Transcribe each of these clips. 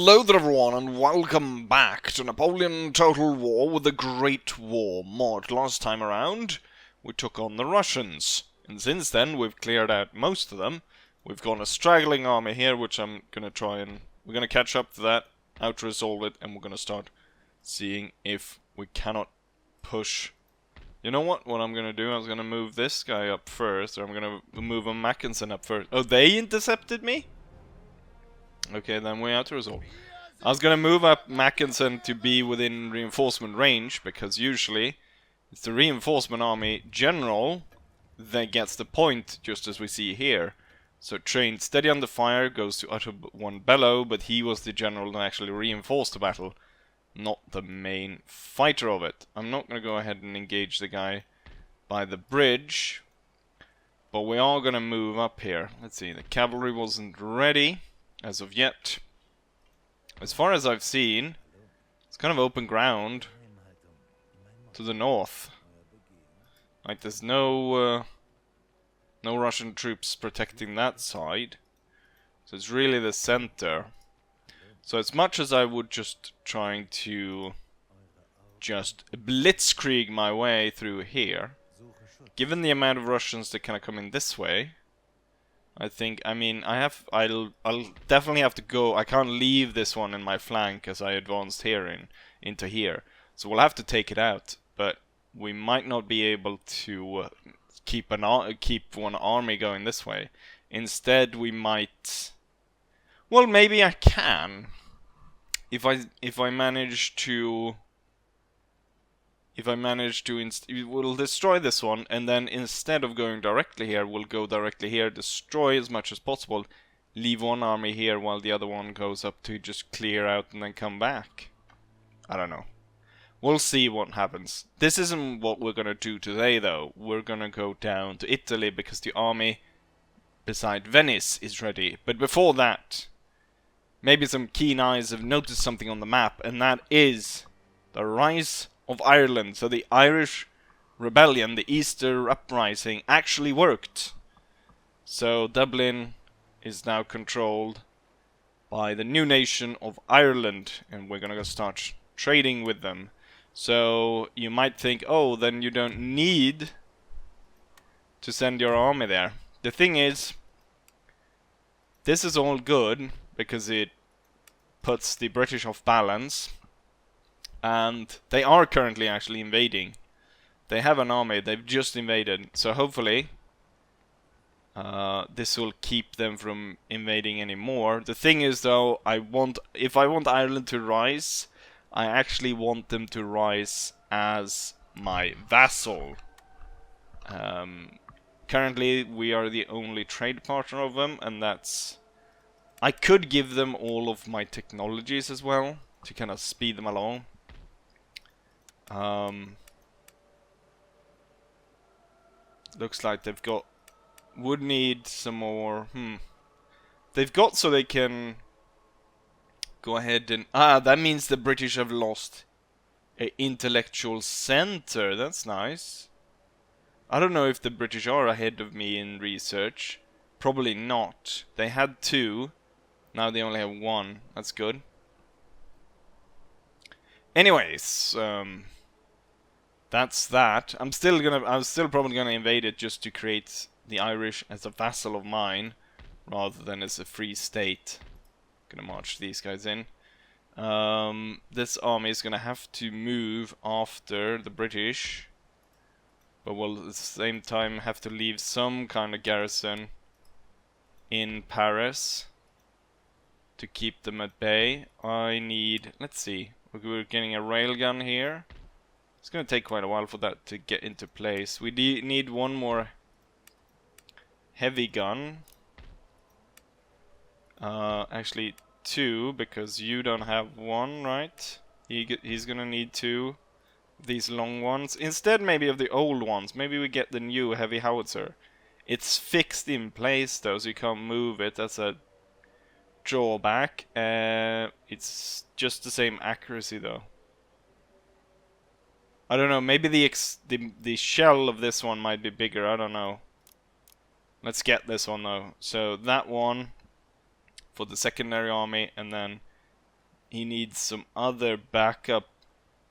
Hello there everyone and welcome back to Napoleon Total War with the Great War mod. Last time around we took on the Russians, and since then we've cleared out most of them. We've got a straggling army here which I'm gonna try and... we're gonna catch up to that, out-resolve it, and we're gonna start seeing if we cannot push. You know what I'm gonna do? I was gonna move this guy up first, or I'm gonna move a Mackinson up first. Oh, they intercepted me? Okay, then we have to resolve. I was gonna move up Mackinson to be within reinforcement range, because usually it's the reinforcement army general that gets the point, just as we see here. So trained steady under fire, goes to utter one bellow, but he was the general that actually reinforced the battle, not the main fighter of it. I'm not gonna go ahead and engage the guy by the bridge, but we are gonna move up here. Let's see, the cavalry wasn't ready as of yet. As far as I've seen, it's kind of open ground to the north. Like there's no Russian troops protecting that side. So it's really the center. So as much as I would just trying to just blitzkrieg my way through here, given the amount of Russians that kind of come in this way, I think, I mean, I'll definitely have to go. I can't leave this one in my flank as I advanced here into here. So we'll have to take it out, but we might not be able to keep one army going this way. Instead, we might. Well, maybe I can if I manage to. We'll destroy this one, and then instead of going directly here, we'll go directly here, destroy as much as possible, leave one army here while the other one goes up to just clear out and then come back. I don't know. We'll see what happens. This isn't what we're gonna do today, though. We're gonna go down to Italy because the army beside Venice is ready. But before that, maybe some keen eyes have noticed something on the map, and that is the rise of Ireland. So the Irish rebellion, the Easter uprising, actually worked. So Dublin is now controlled by the new nation of Ireland, and we're gonna start trading with them. So you might think, oh, then you don't need to send your army there. The thing is, this is all good because it puts the British off balance. And they are currently actually invading. They have an army, they've just invaded. So hopefully this will keep them from invading anymore. The thing is though, if I want Ireland to rise, I actually want them to rise as my vassal. Currently we are the only trade partner of them, and that's... I could give them all of my technologies as well, to kind of speed them along. Looks like they've got... would need some more... They've got so they can go ahead and... that means the British have lost an intellectual center. That's nice. I don't know if the British are ahead of me in research. Probably not. They had 2. Now they only have 1. That's good. Anyways, that's that. I'm still probably gonna invade it just to create the Irish as a vassal of mine, rather than as a free state. Gonna march these guys in. This army is gonna have to move after the British, but will at the same time have to leave some kind of garrison in Paris to keep them at bay. I need... let's see. We're getting a railgun here. It's gonna take quite a while for that to get into place. We need one more heavy gun. Actually 2, because you don't have 1, right? He's gonna need 2 of these long ones. Instead maybe of the old ones. Maybe we get the new heavy howitzer. It's fixed in place though, so you can't move it. That's a drawback. It's just the same accuracy though. I don't know, maybe the shell of this one might be bigger, I don't know. Let's get this one though. So that one for the secondary army, and then he needs some other backup.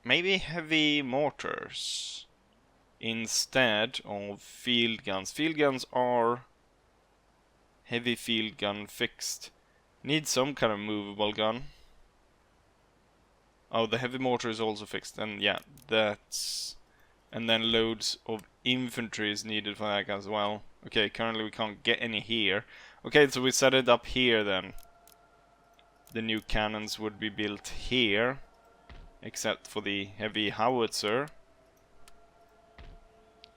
Maybe heavy mortars instead of field guns. Field guns are heavy field gun fixed. Need some kind of movable gun. Oh, the heavy mortar is also fixed, and yeah, that's... And then loads of infantry is needed for that as well. Okay, currently we can't get any here. Okay, so we set it up here then. The new cannons would be built here, except for the heavy howitzer.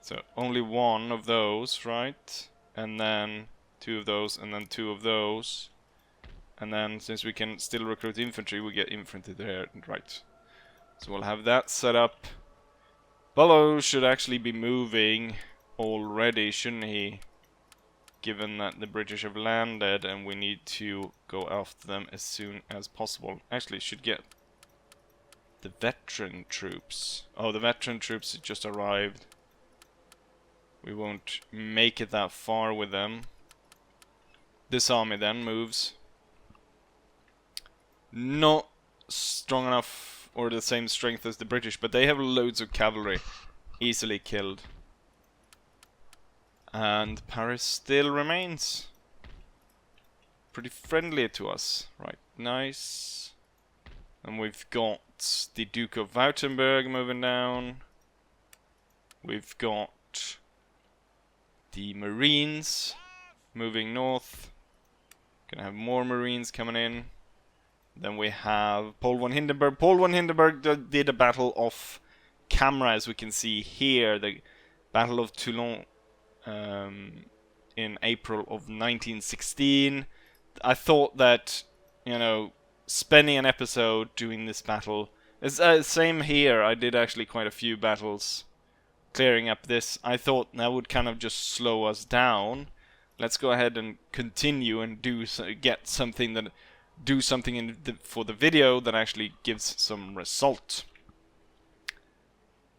So only one of those, right? And then two of those, and then two of those. And then, since we can still recruit infantry, we get infantry there, right. So we'll have that set up. Bellow should actually be moving already, shouldn't he? Given that the British have landed and we need to go after them as soon as possible. Actually, should get the veteran troops. Oh, the veteran troops just arrived. We won't make it that far with them. This army then moves. Not strong enough or the same strength as the British, but they have loads of cavalry. Easily killed. And Paris still remains pretty friendly to us. Right, nice. And we've got the Duke of Württemberg moving down. We've got the Marines moving north. Gonna have more Marines coming in. Then we have Paul von Hindenburg. Paul von Hindenburg did a battle off camera, as we can see here. The Battle of Toulon in April of 1916. I thought that, you know, spending an episode doing this battle is same here. I did actually quite a few battles clearing up this. I thought that would kind of just slow us down. Let's go ahead and continue and get something that for the video that actually gives some result.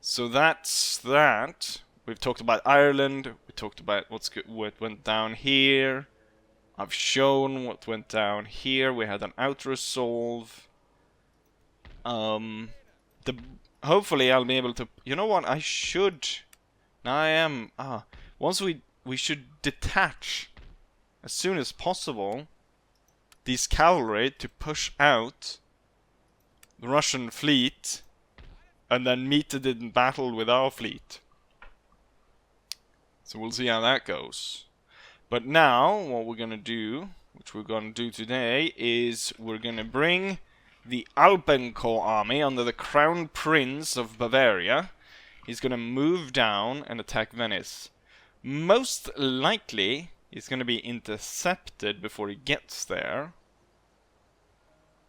So that's that. We've talked about Ireland. We talked about what went down here. I've shown what went down here. We had an out-resolve. Hopefully I'll be able to... You know what? I should... Now I am... Once we should detach as soon as possible these cavalry to push out the Russian fleet and then meet it in battle with our fleet. So we'll see how that goes. But now, what we're gonna do, which we're gonna do today, is we're gonna bring the Alpenkorps army under the Crown Prince of Bavaria. He's gonna move down and attack Venice. Most likely, he's gonna be intercepted before he gets there.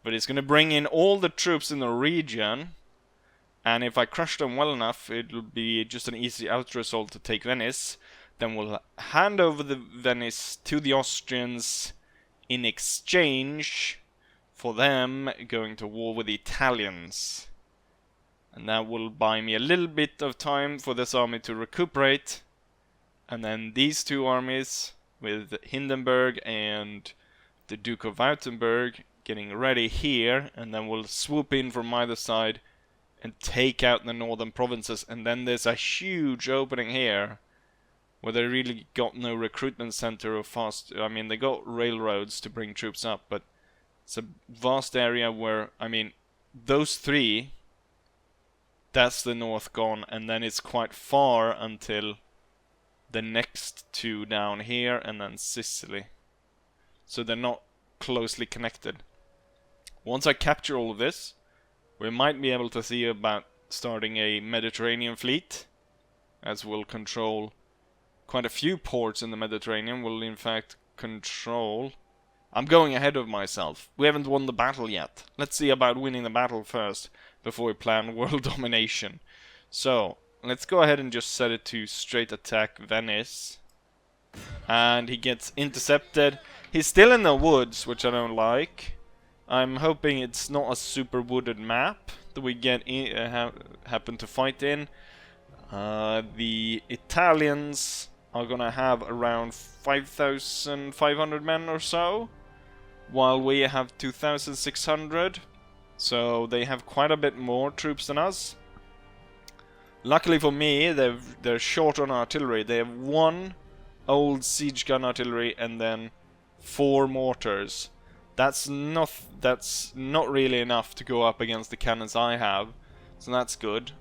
But he's gonna bring in all the troops in the region. And if I crush them well enough, it'll be just an easy out-result to take Venice. Then we'll hand over the Venice to the Austrians in exchange for them going to war with the Italians. And that will buy me a little bit of time for this army to recuperate. And then these two armies, with Hindenburg and the Duke of Württemberg, getting ready here. And then we'll swoop in from either side and take out the northern provinces. And then there's a huge opening here, where they really got no recruitment center or fast... I mean, they got railroads to bring troops up, but it's a vast area where, I mean, those three, that's the north gone, and then it's quite far until the next two down here, and then Sicily. So they're not closely connected. Once I capture all of this, we might be able to see about starting a Mediterranean fleet, as we'll control quite a few ports in the Mediterranean. We'll in fact control... I'm going ahead of myself. We haven't won the battle yet. Let's see about winning the battle first, before we plan world domination. So, let's go ahead and just set it to straight attack Venice. And he gets intercepted. He's still in the woods, which I don't like. I'm hoping it's not a super wooded map that we get happen to fight in. The Italians are gonna have around 5,500 men or so, while we have 2,600. So they have quite a bit more troops than us. Luckily for me, they're short on artillery. They have 1 old siege gun artillery and then 4 mortars. That's not really enough to go up against the cannons I have, so that's good.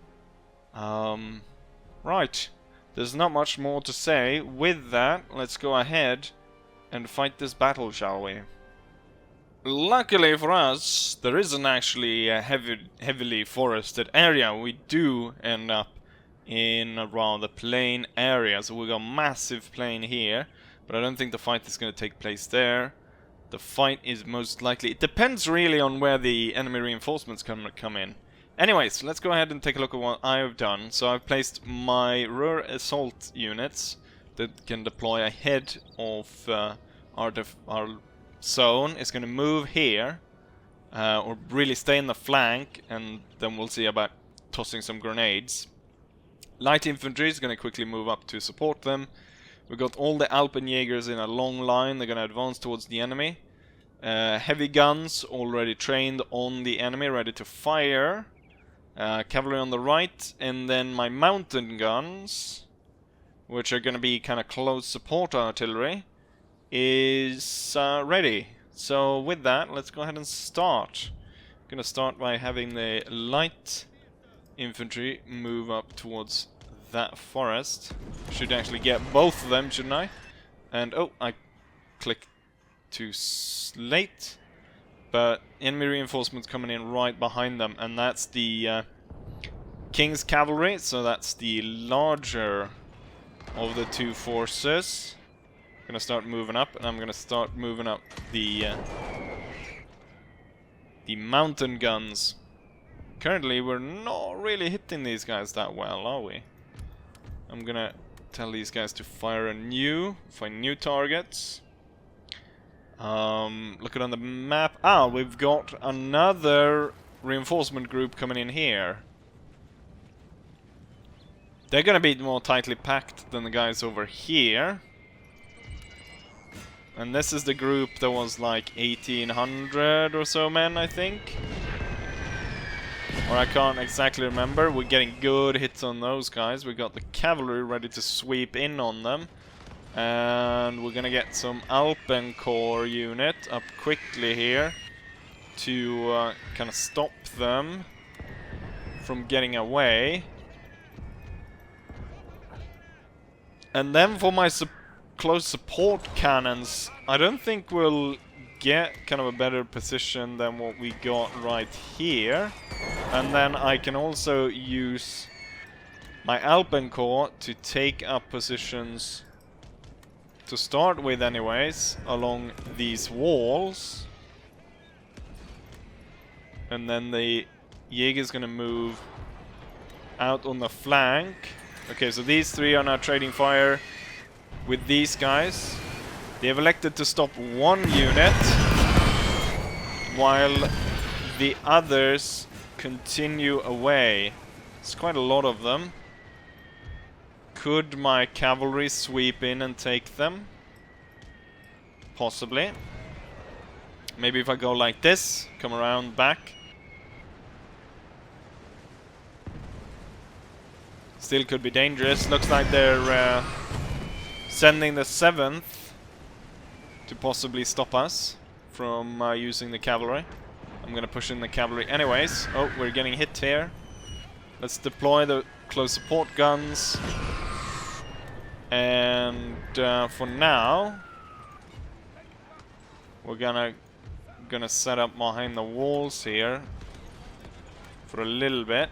Right, there's not much more to say. With that, let's go ahead and fight this battle, shall we? Luckily for us, there isn't actually a heavily forested area. We do end up in a rather plain area, so we got a massive plain here, but I don't think the fight is going to take place there. The fight is most likely... It depends really on where the enemy reinforcements come in. Anyways, let's go ahead and take a look at what I have done. So I've placed my rear assault units that can deploy ahead of our zone. It's going to move here, or really stay in the flank, and then we'll see about tossing some grenades. Light infantry is going to quickly move up to support them. We've got all the Alpenjägers in a long line. They're going to advance towards the enemy. Heavy guns already trained on the enemy, ready to fire. Cavalry on the right, and then my mountain guns, which are going to be kind of close support artillery, is ready. So with that, let's go ahead and start. I'm going to start by having the light infantry move up towards that forest. Should actually get both of them, shouldn't I? And oh, I clicked too late. But enemy reinforcements coming in right behind them, and that's the King's Cavalry, so that's the larger of the two forces. I'm gonna start moving up, and I'm gonna start moving up the mountain guns. Currently, we're not really hitting these guys that well, are we? I'm gonna tell these guys to find new targets. Looking on the map. Ah, we've got another reinforcement group coming in here. They're gonna be more tightly packed than the guys over here. And this is the group that was like 1,800 or so men, I think. Or I can't exactly remember. We're getting good hits on those guys. We got the cavalry ready to sweep in on them. And we're gonna get some Alpenkorps unit up quickly here to kind of stop them from getting away. And then for my close support cannons, I don't think we'll get kind of a better position than what we got right here. And then I can also use my Alpenkorps to take up positions, to start with anyways, along these walls. And then the Jäger's gonna move out on the flank. Okay, so these three are now trading fire with these guys. They have elected to stop one unit, while the others continue away. It's quite a lot of them. Could my cavalry sweep in and take them? Possibly. Maybe if I go like this, come around back. Still could be dangerous. Looks like they're sending the 7th to possibly stop us from using the cavalry. I'm gonna push in the cavalry anyways. Oh, we're getting hit here. Let's deploy the close support guns. And for now, we're gonna set up behind the walls here for a little bit.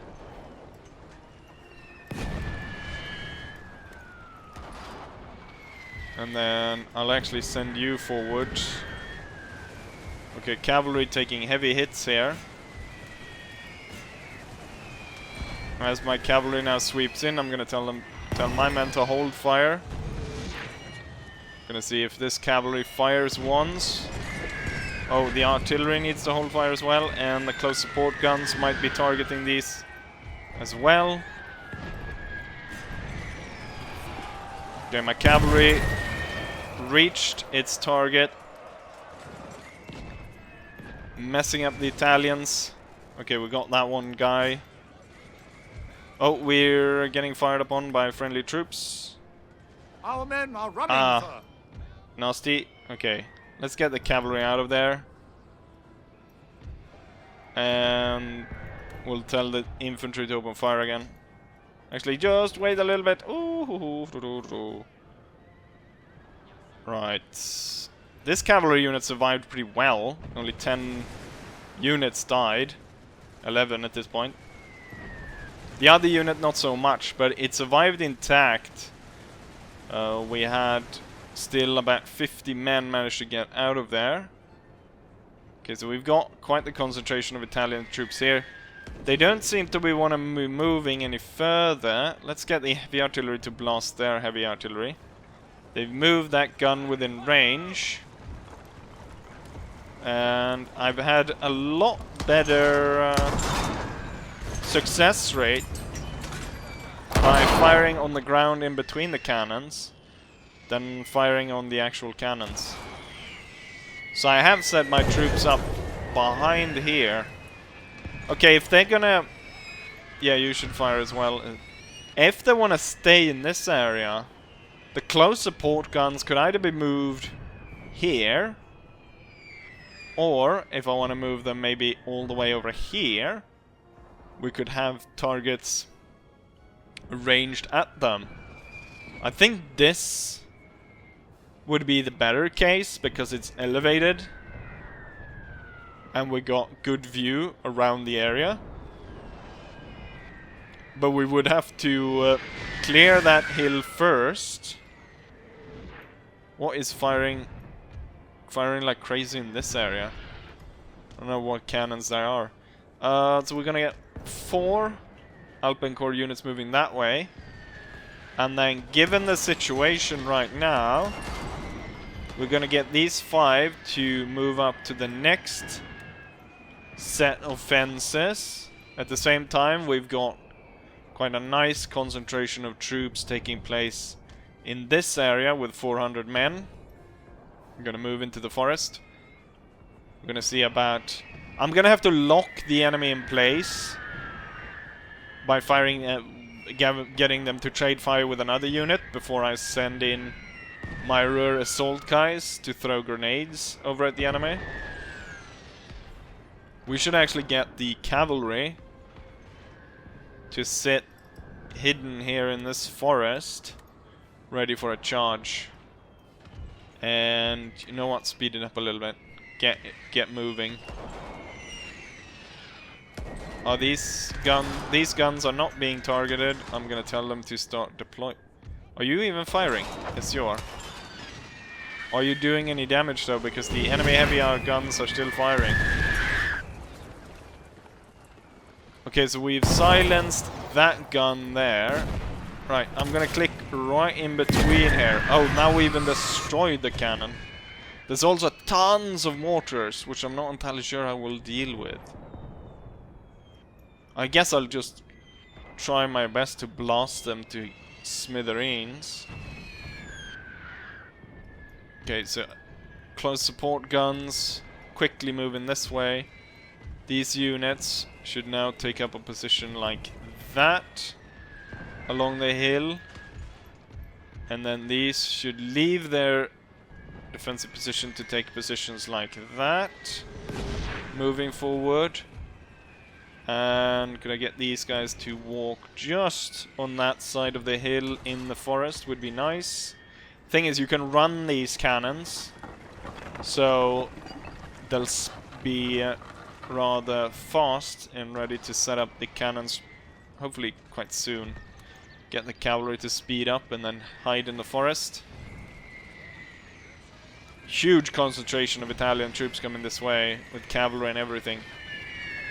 And then I'll actually send you forward. Okay, cavalry taking heavy hits here. As my cavalry now sweeps in, I'm gonna tell my men to hold fire. Gonna see if this cavalry fires once. Oh, the artillery needs to hold fire as well, and the close support guns might be targeting these as well. Okay, my cavalry reached its target, messing up the Italians. Okay, we got that one guy. Oh, we're getting fired upon by friendly troops. Our men are running, sir. Nasty. Okay, let's get the cavalry out of there. And we'll tell the infantry to open fire again. Actually, just wait a little bit. Ooh. Right. This cavalry unit survived pretty well. Only 10 units died. 11 at this point. The other unit not so much, but it survived intact. We had still about 50 men managed to get out of there. Okay, so we've got quite the concentration of Italian troops here. They don't seem to be want to be moving any further. Let's get the heavy artillery to blast their heavy artillery. They've moved that gun within range. And I've had a lot better success rate by firing on the ground in between the cannons than firing on the actual cannons. So I have set my troops up behind here. Okay, if they're gonna... Yeah, you should fire as well. If they want to stay in this area, the close support guns could either be moved here, or if I want to move them maybe all the way over here, we could have targets ranged at them. I think this would be the better case because it's elevated and we got good view around the area. But we would have to clear that hill first. What is firing like crazy in this area? I don't know what cannons there are. So we're gonna get 4 Alpenkorps units moving that way. And then given the situation right now, we're gonna get these 5 to move up to the next set of fences. At the same time, we've got quite a nice concentration of troops taking place in this area with 400 men. We're gonna move into the forest. We're gonna see about... I'm gonna have to lock the enemy in place by firing, getting them to trade fire with another unit before I send in my rear assault guys to throw grenades over at the enemy. We should actually get the cavalry to sit hidden here in this forest, ready for a charge. And you know what? Speed it up a little bit. Get moving. Oh, these guns are not being targeted. I'm gonna tell them to start deploy. Are you even firing? Yes, you are. Are you doing any damage though? Because the enemy heavy guns are still firing. Okay, so we've silenced that gun there. Right, I'm gonna click right in between here. Oh, now we even destroyed the cannon. There's also tons of mortars, which I'm not entirely sure I will deal with. I guess I'll just try my best to blast them to smithereens. Okay, so close support guns quickly moving this way. These units should now take up a position like that along the hill, and then these should leave their defensive position to take positions like that, moving forward. And could I get these guys to walk just on that side of the hill in the forest would be nice. Thing is, you can run these cannons, so they'll be rather fast and ready to set up the cannons hopefully quite soon. Get the cavalry to speed up and then hide in the forest. Huge concentration of Italian troops coming this way with cavalry and everything.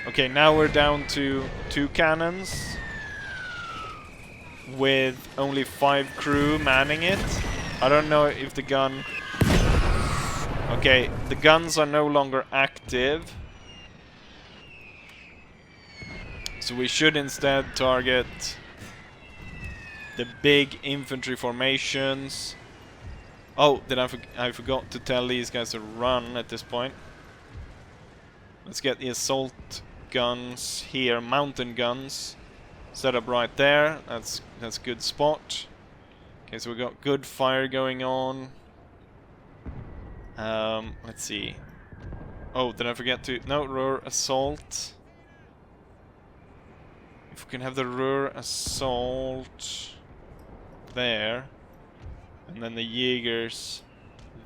Okay, now we're down to 2 cannons with only 5 crew manning it. I don't know if the gun... Okay, the guns are no longer active. So we should instead target the big infantry formations. Oh, I forgot to tell these guys to run at this point. Let's get the assault guns here, mountain guns, set up right there. That's a good spot. Okay, so we got good fire going on. Let's see. Oh, did I forget to... No, rear assault. If we can have the rear assault there, and then the Jaegers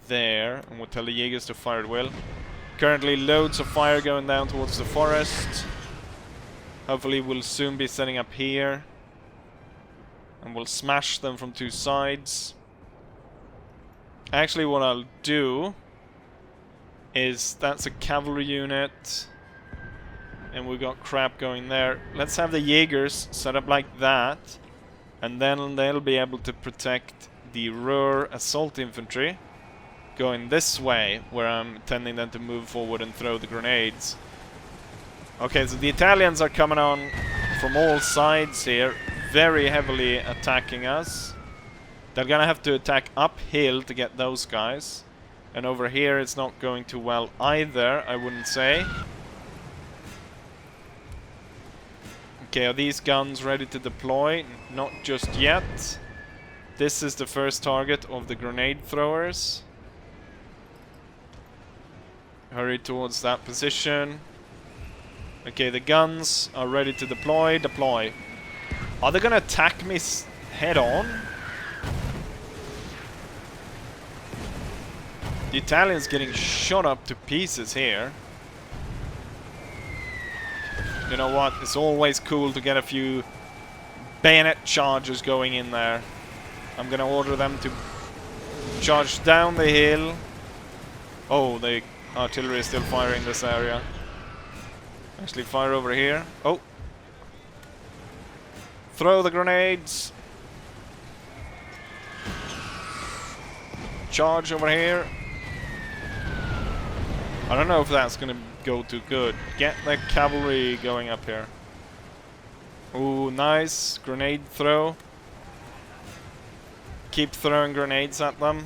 there, and we'll tell the Jaegers to fire at will. Currently loads of fire going down towards the forest. Hopefully we'll soon be setting up here. And we'll smash them from two sides. Actually what I'll do is, that's a cavalry unit. And we've got crap going there. Let's have the Jaegers set up like that. And then they'll be able to protect the rear assault infantry going this way, where I'm intending them to move forward and throw the grenades. Okay, so the Italians are coming on from all sides here, very heavily attacking us. They're gonna have to attack uphill to get those guys. And over here it's not going too well either, I wouldn't say. Okay, are these guns ready to deploy? Not just yet. This is the first target of the grenade throwers. Hurry towards that position. Okay, the guns are ready to deploy. Deploy. Are they gonna attack me head on? The Italians getting shot up to pieces here. You know what? It's always cool to get a few bayonet charges going in there. I'm gonna order them to charge down the hill. Oh, the artillery is still firing this area. Actually, fire over here. Oh! Throw the grenades! Charge over here. I don't know if that's gonna go too good. Get the cavalry going up here. Ooh, nice. Grenade throw. Keep throwing grenades at them.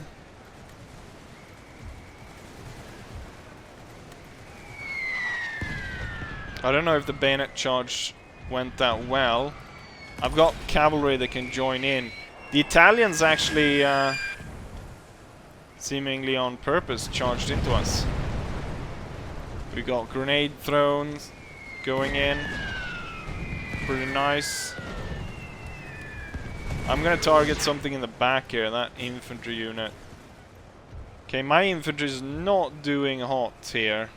I don't know if the bayonet charge went that well. I've got cavalry that can join in. The Italians actually, seemingly on purpose, charged into us. We got grenade throws going in. Pretty nice. I'm gonna target something in the back here, that infantry unit. Okay, my infantry is not doing hot here.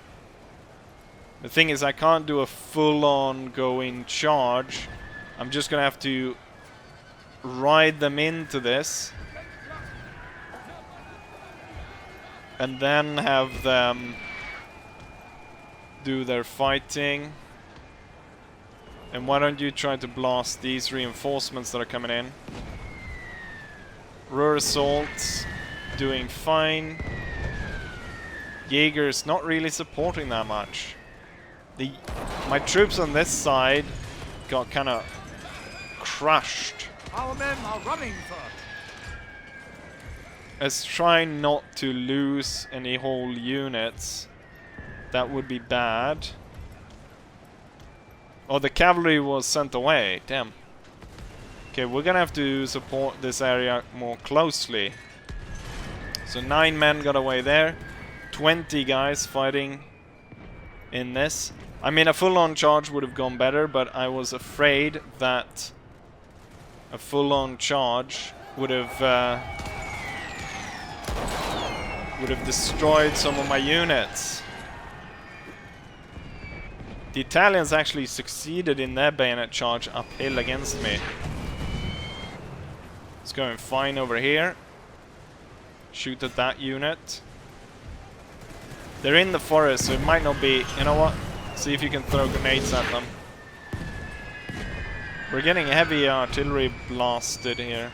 The thing is, I can't do a full-on go-in charge. I'm just gonna have to ride them into this. And then have them do their fighting. And why don't you try to blast these reinforcements that are coming in? Rear assaults doing fine. Jaegers not really supporting that much. My troops on this side got kind of crushed. Our men are running, sir. Let's try not to lose any whole units. That would be bad. Oh, the cavalry was sent away. Damn. Okay, we're gonna have to support this area more closely. So 9 men got away there. 20 guys fighting in this. I mean, a full-on charge would have gone better, but I was afraid that a full-on charge would have destroyed some of my units. The Italians actually succeeded in their bayonet charge uphill against me. It's going fine over here. Shoot at that unit. They're in the forest, so it might not be... You know what? See if you can throw grenades at them. We're getting heavy artillery blasted here.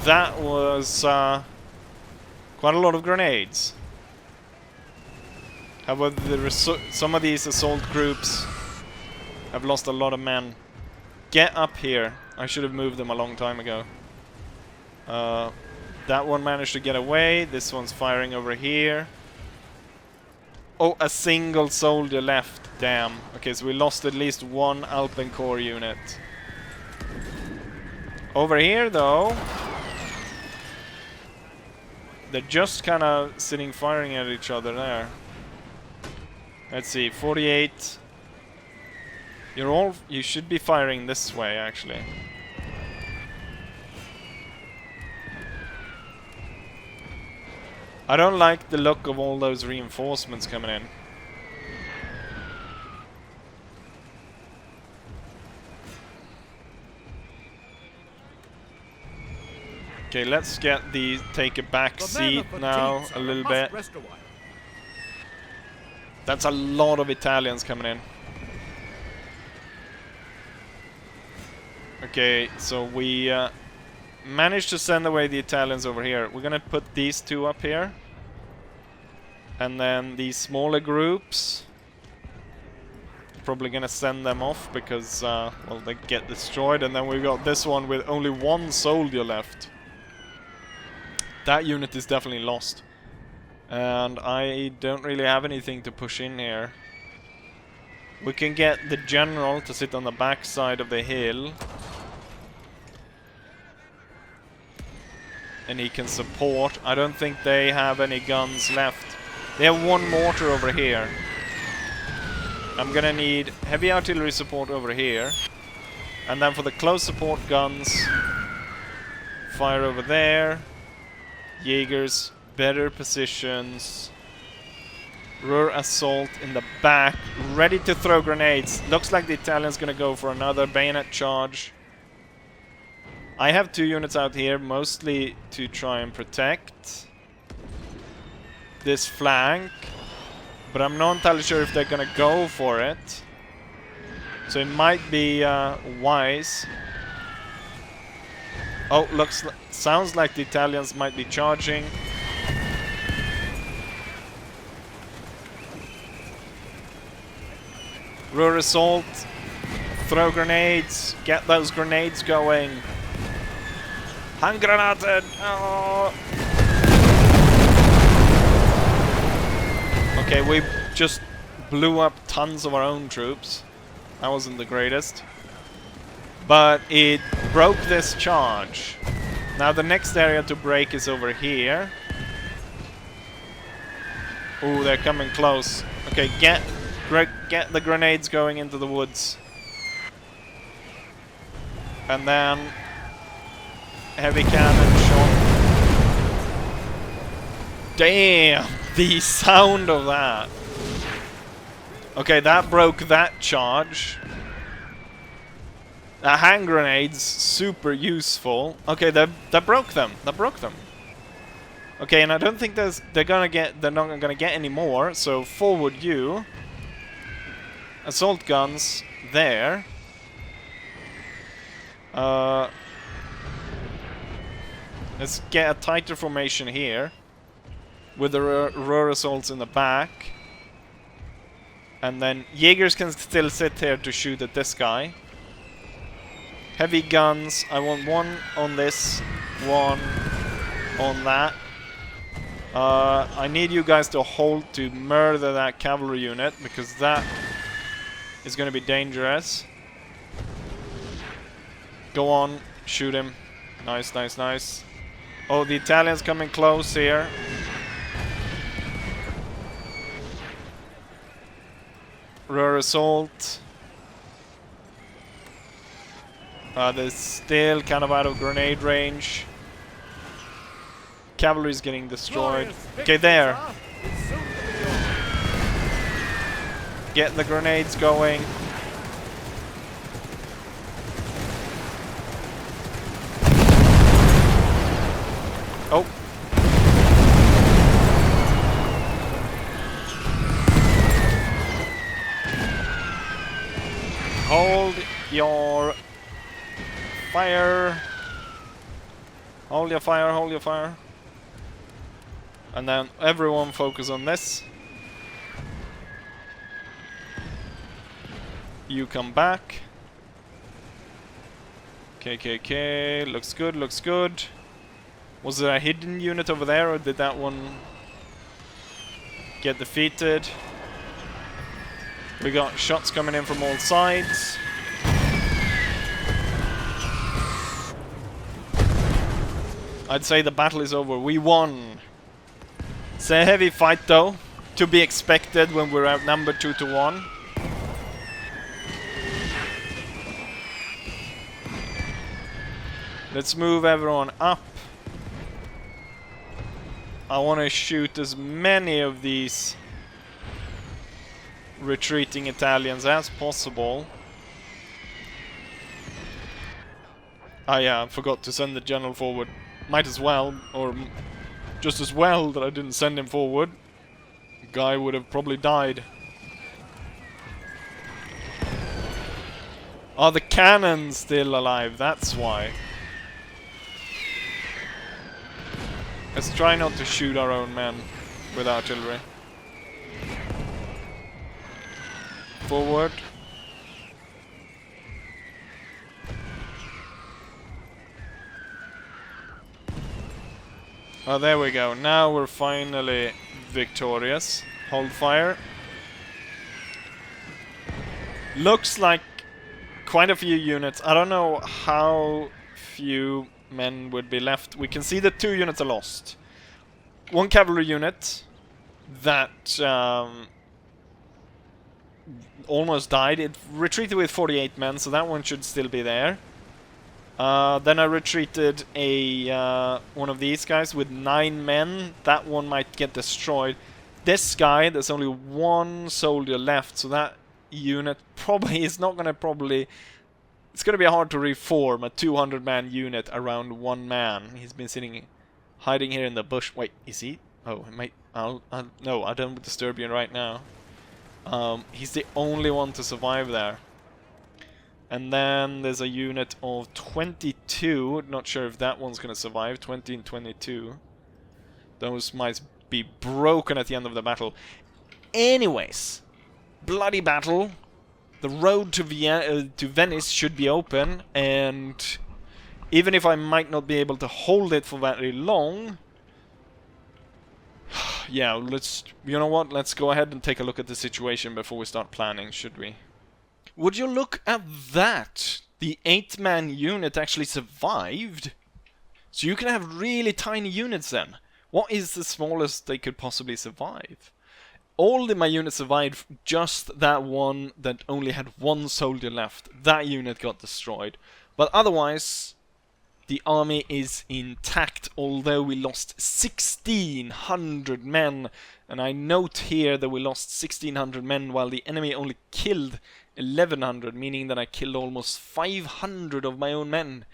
That was quite a lot of grenades. However, some of these assault groups have lost a lot of men. Get up here. I should have moved them a long time ago. That one managed to get away. This one's firing over here. Oh, a single soldier left. Damn. Okay, so we lost at least one Alpenkorps unit. Over here, though, they're just kind of sitting firing at each other there. Let's see, 48. You should be firing this way, actually. I don't like the look of all those reinforcements coming in. Okay, let's take a back seat now a little bit. That's a lot of Italians coming in. Okay, so we managed to send away the Italians over here. We're gonna put these two up here. And then these smaller groups, probably gonna send them off because, well, they get destroyed. And then we've got this one with only one soldier left. That unit is definitely lost. And I don't really have anything to push in here. We can get the general to sit on the back side of the hill. And he can support. I don't think they have any guns left. They have one mortar over here. I'm gonna need heavy artillery support over here. And then for the close support guns, fire over there. Jaegers, better positions. Ruhr assault in the back, ready to throw grenades. Looks like the Italians gonna go for another bayonet charge. I have 2 units out here, mostly to try and protect this flank, but I'm not entirely sure if they're gonna go for it. So it might be wise. Oh, sounds like the Italians might be charging. Ruhr assault. Throw grenades. Get those grenades going. Handgranaten! Oh. Okay, we just blew up tons of our own troops. That wasn't the greatest. But it broke this charge. Now the next area to break is over here. Ooh, they're coming close. Okay, get the grenades going into the woods. And then heavy cannon shot. Damn, the sound of that. Okay, that broke that charge. Hand grenades, super useful. Okay, that broke them. That broke them. Okay, and I don't think they're not gonna get any more. So forward you. Assault guns there. Let's get a tighter formation here. With the Ruhr assaults in the back. And then Jaegers can still sit here to shoot at this guy. Heavy guns, I want one on this, one on that. I need you guys to hold to murder that cavalry unit, because that is going to be dangerous. Go on, shoot him. Nice, nice, nice. Oh, the Italians coming close here. Ruhr assault. They're still kind of out of grenade range. Cavalry's getting destroyed. Okay, there. Get the grenades going. Oh. Hold your fire. Hold your fire, hold your fire. And then everyone focus on this. You come back. KKK, looks good, looks good. Was there a hidden unit over there, or did that one get defeated? We got shots coming in from all sides. I'd say the battle is over. We won. It's a heavy fight though, to be expected when we're outnumbered 2-1. Let's move everyone up. I want to shoot as many of these retreating Italians as possible. Ah yeah, I forgot to send the general forward. Might as well, or just as well that I didn't send him forward. The guy would have probably died. Are the cannons still alive? That's why. Let's try not to shoot our own men with artillery. Forward. Oh, there we go. Now we're finally victorious. Hold fire. Looks like quite a few units. I don't know how few men would be left. We can see that 2 units are lost. 1 cavalry unit that almost died. It retreated with 48 men, so that one should still be there. Then I retreated one of these guys with 9 men. That one might get destroyed. This guy, there's only 1 soldier left, so that unit probably is not gonna it's gonna be hard to reform a 200-man unit around 1 man. He's been hiding here in the bush. Wait, is he? Oh, it might. No, I don't disturb you right now. He's the only one to survive there. And then there's a unit of 22. Not sure if that one's gonna survive. 20 and 22. Those might be broken at the end of the battle. Anyways, bloody battle. The road to Venice should be open, and even if I might not be able to hold it for very long, yeah, you know what? Let's go ahead and take a look at the situation before we start planning, should we? Would you look at that? The 8-man unit actually survived. So you can have really tiny units then. What is the smallest they could possibly survive? All of my units survived, just that one that only had 1 soldier left. That unit got destroyed. But otherwise, the army is intact, although we lost 1,600 men. And I note here that we lost 1,600 men while the enemy only killed 1,100, meaning that I killed almost 500 of my own men.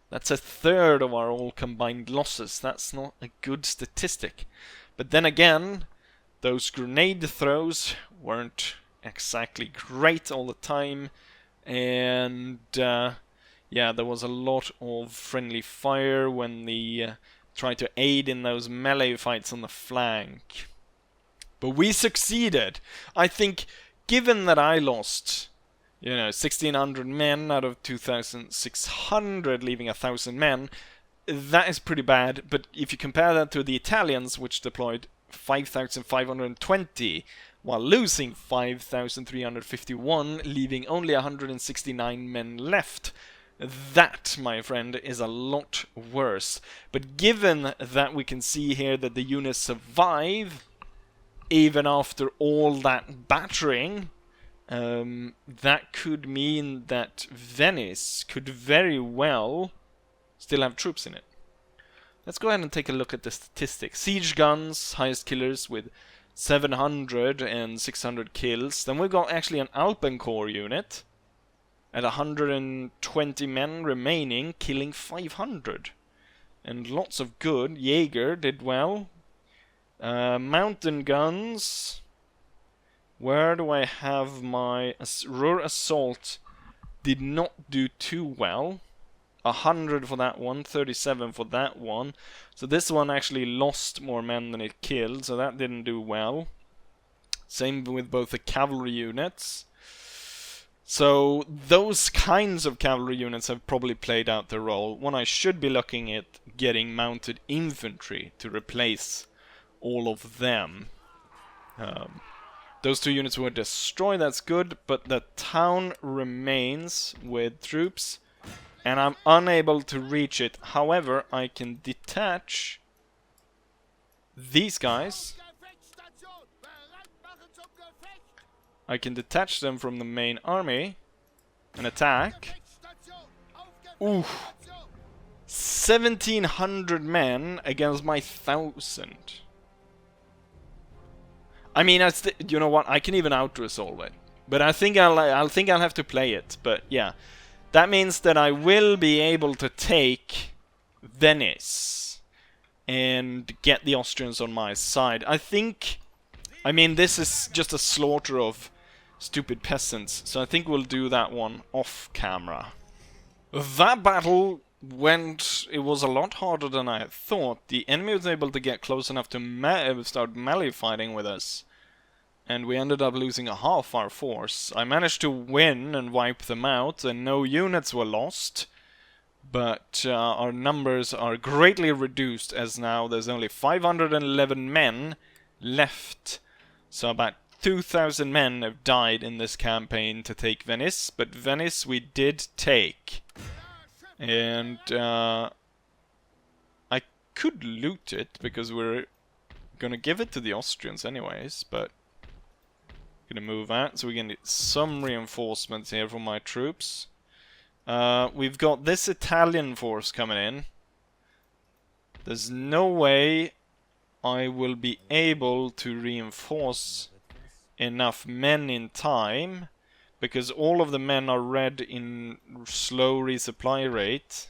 That's 1/3 of our all combined losses. That's not a good statistic. But then again, those grenade throws weren't exactly great all the time, and yeah, there was a lot of friendly fire when they tried to aid in those melee fights on the flank. But we succeeded. I think, given that I lost, 1,600 men out of 2,600, leaving 1,000 men, that is pretty bad. But if you compare that to the Italians, which deployed 5,520, while losing 5,351, leaving only 169 men left. That, my friend, is a lot worse. But given that we can see here that the units survive, even after all that battering, that could mean that Venice could very well still have troops in it. Let's go ahead and take a look at the statistics. Siege guns, highest killers with 700 and 600 kills. Then we've got actually an Alpenkorps unit at 120 men remaining, killing 500. And lots of good. Jaeger did well. Mountain guns. Where do I have my... Ruhr Assault did not do too well. 100 for that one, 37 for that one. So this one actually lost more men than it killed, so that didn't do well. Same with both the cavalry units. So those kinds of cavalry units have probably played out their role. When I should be looking at getting mounted infantry to replace all of them. Those 2 units were destroyed, that's good, but the town remains with troops, and I'm unable to reach it. However, I can detach these guys. I can detach them from the main army and attack. Ooh. 1,700 men against my 1,000. I mean, you know what? I can even out-resolve it, but I think I'll have to play it. But yeah, that means that I will be able to take Venice and get the Austrians on my side. I mean, this is just a slaughter of stupid peasants, so I think we'll do that one off camera. That battle it was a lot harder than I had thought. The enemy was able to get close enough to start melee fighting with us, and we ended up losing half our force. I managed to win and wipe them out, and no units were lost, but our numbers are greatly reduced, as now there's only 511 men left. So about 2,000 men have died in this campaign to take Venice, but Venice we did take. And I could loot it, because we're gonna give it to the Austrians anyways, but gonna move out so we can get some reinforcements here from my troops. We've got this Italian force coming in. There's no way I will be able to reinforce enough men in time, because all of the men are red in slow resupply rate.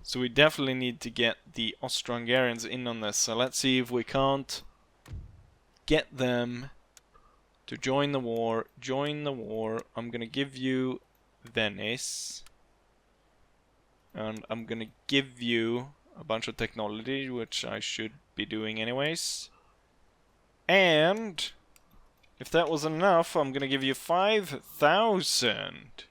So we definitely need to get the Austro-Hungarians in on this. So let's see if we can't get them to join the war. Join the war. I'm gonna give you Venice. And I'm gonna give you a bunch of technology, which I should be doing anyways. And if that was enough, I'm gonna give you 5,000.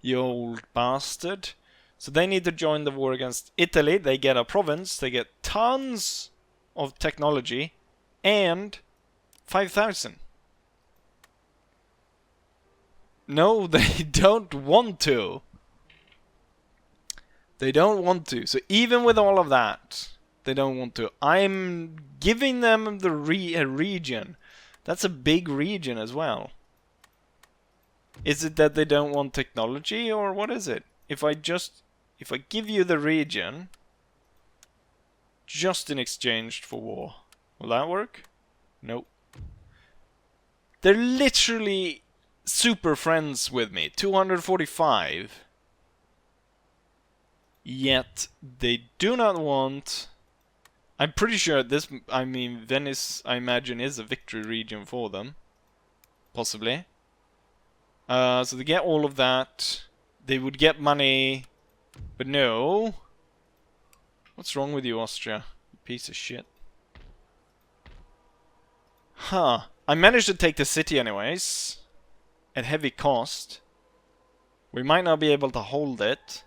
You old bastard. So they need to join the war against Italy. They get a province, they get tons of technology, and 5,000. No, they don't want to. They don't want to. So even with all of that, they don't want to. I'm giving them the region. That's a big region as well. Is it that they don't want technology, or what is it? If I give you the region just in exchange for war, will that work? Nope. They're literally super friends with me. 245. Yet they do not want... I'm pretty sure this... I mean, Venice, I imagine, is a victory region for them. Possibly. So they get all of that. They would get money. But no. What's wrong with you, Austria? You piece of shit. Huh. I managed to take the city anyways. At heavy cost. We might not be able to hold it.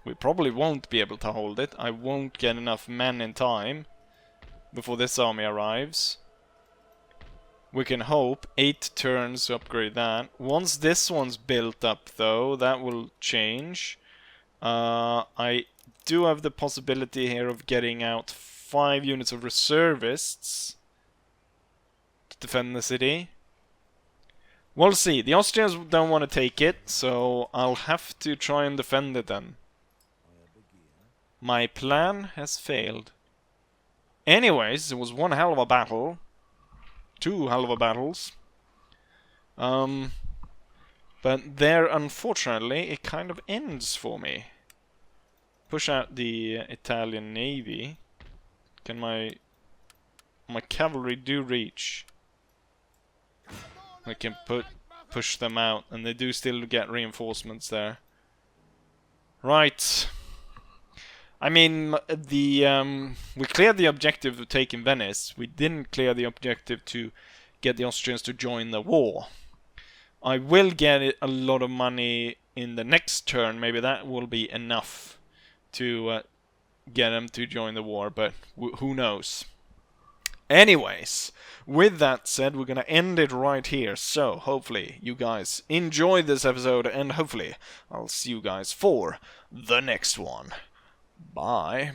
We probably won't be able to hold it. I won't get enough men in time before this army arrives. We can hope 8 turns to upgrade that. Once this one's built up, though, that will change. I do have the possibility here of getting out 5 units of reservists to defend the city. We'll see. The Austrians don't want to take it, so I'll have to try and defend it then. My plan has failed. Anyways, it was one hell of a battle. 2 hell of a battles. But there, unfortunately, it kind of ends for me. Push out the Italian navy. Can my cavalry do reach? I can push them out, and they do still get reinforcements there. Right. I mean, we cleared the objective of taking Venice. We didn't clear the objective to get the Austrians to join the war. I will get a lot of money in the next turn. Maybe that will be enough to get them to join the war, but who knows. Anyways, with that said, we're gonna end it right here. So, hopefully, you guys enjoyed this episode, and hopefully, I'll see you guys for the next one. Bye.